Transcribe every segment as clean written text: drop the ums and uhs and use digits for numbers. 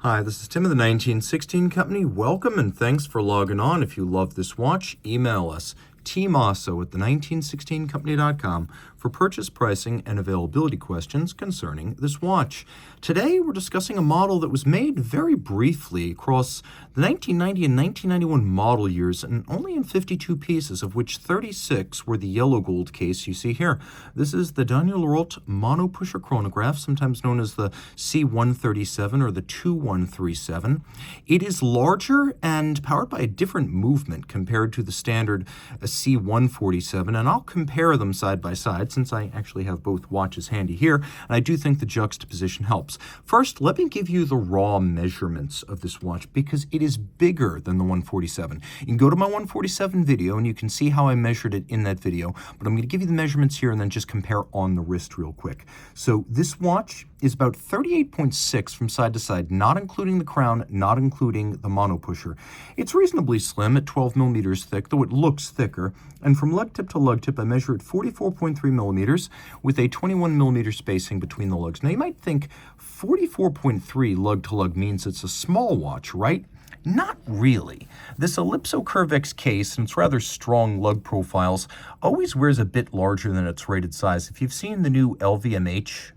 Hi, this is Tim of the 1916 Company. Welcome and thanks for logging on. If you love this watch, email us, Team Mosso at the1916company.com for purchase pricing and availability questions concerning this watch. Today, we're discussing a model that was made very briefly across the 1990 and 1991 model years and only in 52 pieces, of which 36 were the yellow gold case you see here. This is the Daniel Roth Monopusher Chronograph, sometimes known as the C137 or the 2137. It is larger and powered by a different movement compared to the standard C147, and I'll compare them side by side since I actually have both watches handy here, and I do think the juxtaposition helps. First, let me give you the raw measurements of this watch because it is bigger than the 147. You can go to my 147 video and you can see how I measured it in that video, but I'm going to give you the measurements here and then just compare on the wrist real quick. So this watch is about 38.6 from side to side, not including the crown, not including the monopusher. It's reasonably slim at 12 millimeters thick, though it looks thicker. And from lug tip to lug tip, I measure it 44.3 millimeters with a 21 millimeter spacing between the lugs. Now you might think 44.3 lug to lug means it's a small watch, right? Not really. This Ellipso Curvex case and its rather strong lug profiles always wears a bit larger than its rated size. If you've seen the new LVMH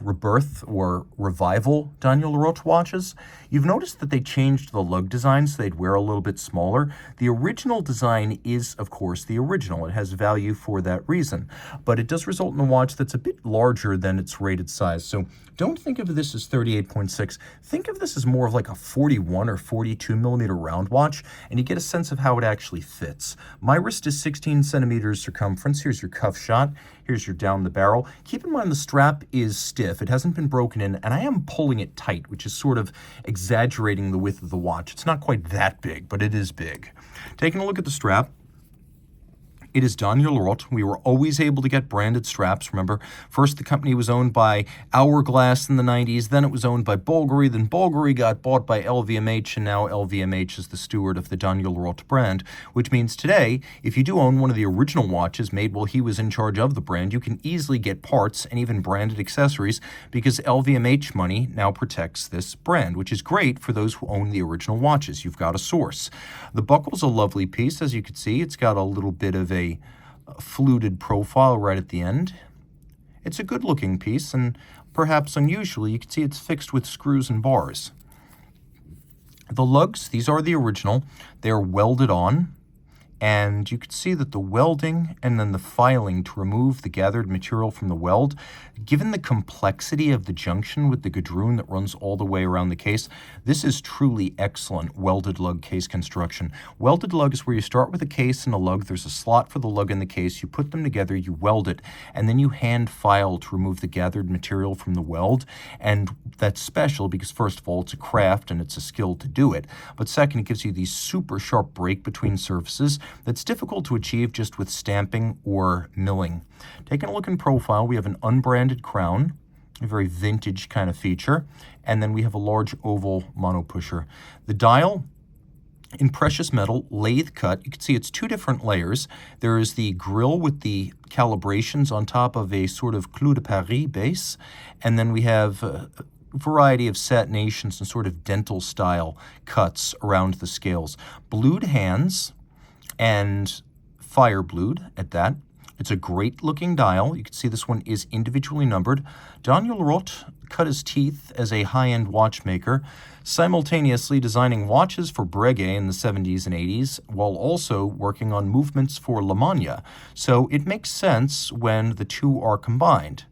Rebirth or Revival Daniel Roth watches, you've noticed that they changed the lug design so they'd wear a little bit smaller. The original design is, of course, the original. It has value for that reason, but it does result in a watch that's a bit larger than its rated size. So don't think of this as 38.6. Think of this as more of like a 41 or 42 millimeter round watch, and you get a sense of how it actually fits. My wrist is 16 centimeters circumference. Here's your cuff shot. Here's your down the barrel. Keep in mind the strap is stiff. It hasn't been broken in, and I am pulling it tight, which is sort of exaggerating the width of the watch. It's not quite that big, but it is big. Taking a look at the strap, it is Daniel Roth. We were always able to get branded straps. Remember, first the company was owned by Hourglass in the 90s, then it was owned by Bulgari, then Bulgari got bought by LVMH, and now LVMH is the steward of the Daniel Roth brand, which means today, if you do own one of the original watches made while he was in charge of the brand, you can easily get parts and even branded accessories because LVMH money now protects this brand, which is great for those who own the original watches. You've got a source. The buckle's a lovely piece. As you can see, it's got a little bit of a fluted profile right at the end. It's a good looking piece, and perhaps unusually, you can see it's fixed with screws and bars. The lugs, these are the original. They're welded on, and you can see that the welding and then the filing to remove the gathered material from the weld, given the complexity of the junction with the gadroon that runs all the way around the case, this is truly excellent welded lug case construction. Welded lug is where you start with a case and a lug. There's a slot for the lug and the case. You put them together, you weld it, and then you hand file to remove the gathered material from the weld. And that's special because, first of all, it's a craft and it's a skill to do it. But second, it gives you these super sharp break between surfaces that's difficult to achieve just with stamping or milling. Taking a look in profile, we have an unbranded crown, a very vintage kind of feature, and then we have a large oval monopusher. The dial in precious metal, lathe cut. You can see it's two different layers. There is the grill with the calibrations on top of a sort of clou de Paris base, and then we have a variety of satinations and sort of dental style cuts around the scales. Blued hands, and fire blued at that. It's a great looking dial. You can see this one is individually numbered. Daniel Roth cut his teeth as a high-end watchmaker, simultaneously designing watches for Breguet in the 70s and 80s, while also working on movements for La Manna. So it makes sense when the two are combined.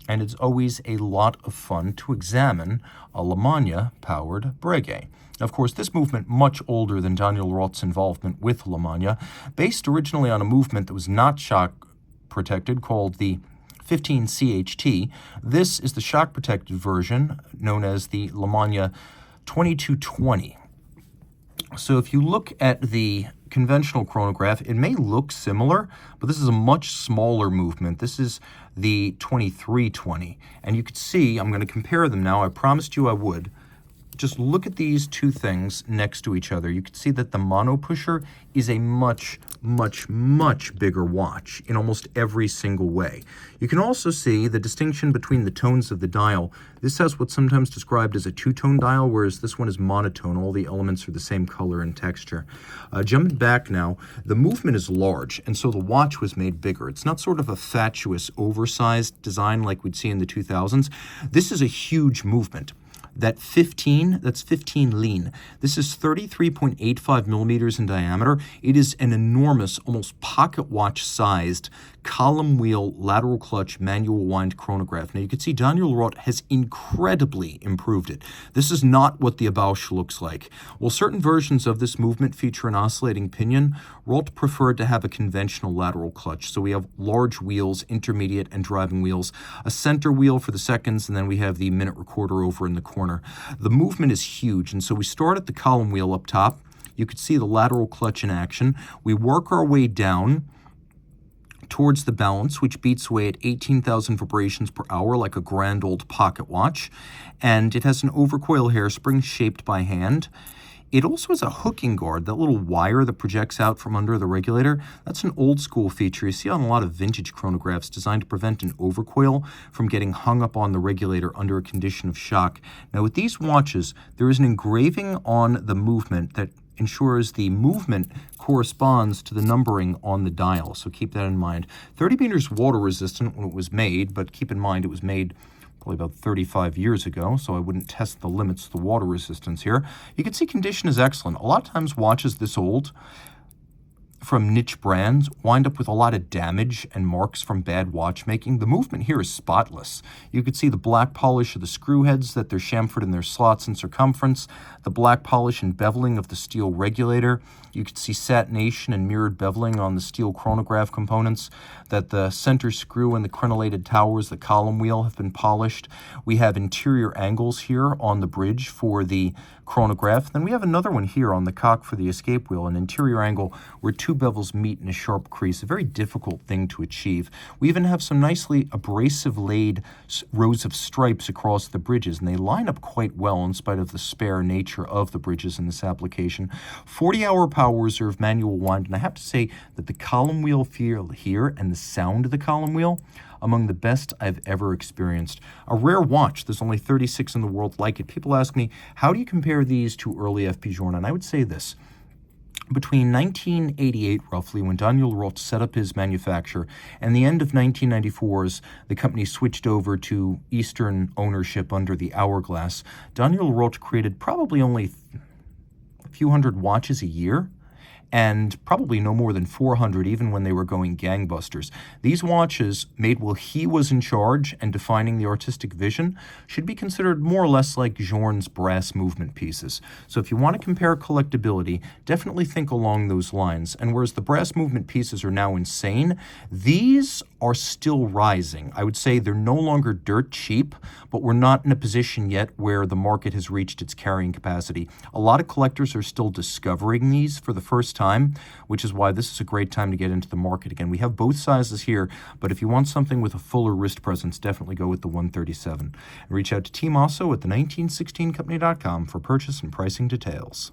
And it's always a lot of fun to examine a La Manna-powered Breguet. Of course, this movement, much older than Daniel Roth's involvement with La Manna, based originally on a movement that was not shock protected called the 15 CHT. This is the shock protected version known as the La Manna 2220. So if you look at the conventional chronograph, it may look similar, but this is a much smaller movement. This is the 2320. And you can see, I'm going to compare them now. I promised you I would. just look at these two things next to each other. You can see that the Monopusher is a much, much, much bigger watch in almost every single way. You can also see the distinction between the tones of the dial. This has what's sometimes described as a two-tone dial, whereas this one is monotone. All the elements are the same color and texture. Jumping back now, the movement is large, and so the watch was made bigger. It's not sort of a fatuous, oversized design like we'd see in the 2000s. This is a huge movement. That's 15 lean. This is 33.85 millimeters in diameter. It is an enormous, almost pocket watch-sized column wheel lateral clutch manual wind chronograph. Now you can see Daniel Roth has incredibly improved it. This is not what the embossed looks like. While certain versions of this movement feature an oscillating pinion, Roth preferred to have a conventional lateral clutch. So we have large wheels, intermediate and driving wheels, a center wheel for the seconds, and then we have the minute recorder over in the corner. The movement is huge, and so we start at the column wheel up top. You can see the lateral clutch in action. We work our way down towards the balance, which beats away at 18,000 vibrations per hour like a grand old pocket watch, and it has an overcoil hairspring shaped by hand. It also has a hooking guard, that little wire that projects out from under the regulator. That's an old school feature you see on a lot of vintage chronographs designed to prevent an overcoil from getting hung up on the regulator under a condition of shock. Now with these watches, there is an engraving on the movement that ensures the movement corresponds to the numbering on the dial, so keep that in mind. 30 meters water resistant when it was made, but keep in mind it was made probably about 35 years ago, so I wouldn't test the limits of the water resistance here. You can see condition is excellent. A lot of times watches this old from niche brands wind up with a lot of damage and marks from bad watchmaking. The movement here is spotless. You can see the black polish of the screw heads, that they're chamfered in their slots and circumference, the black polish and beveling of the steel regulator. You can see satination and mirrored beveling on the steel chronograph components, that the center screw and the crenellated towers, the column wheel, have been polished. We have interior angles here on the bridge for the chronograph. Then we have another one here on the cock for the escape wheel, an interior angle where two bevels meet in a sharp crease, a very difficult thing to achieve. We even have some nicely abrasive laid rows of stripes across the bridges, and they line up quite well in spite of the spare nature of the bridges in this application. 40-hour power reserve manual wind, and I have to say that the column wheel feel here and the sound of the column wheel, among the best I've ever experienced. A rare watch, there's only 36 in the world like it. People ask me, how do you compare these to early FP Journe? And I would say this. Between 1988, roughly, when Daniel Roth set up his manufacture, and the end of 1994, as the company switched over to Eastern ownership under the Hourglass, Daniel Roth created probably only a few hundred watches a year, and probably no more than 400 even when they were going gangbusters. These watches, made while he was in charge and defining the artistic vision, should be considered more or less like Journe's brass movement pieces. So if you want to compare collectability, definitely think along those lines. And whereas the brass movement pieces are now insane, these are still rising. I would say they're no longer dirt cheap, but we're not in a position yet where the market has reached its carrying capacity. A lot of collectors are still discovering these for the first time, which is why this is a great time to get into the market again. We have both sizes here, but if you want something with a fuller wrist presence, definitely go with the 137. And reach out to Team Mosso at the 1916company.com for purchase and pricing details.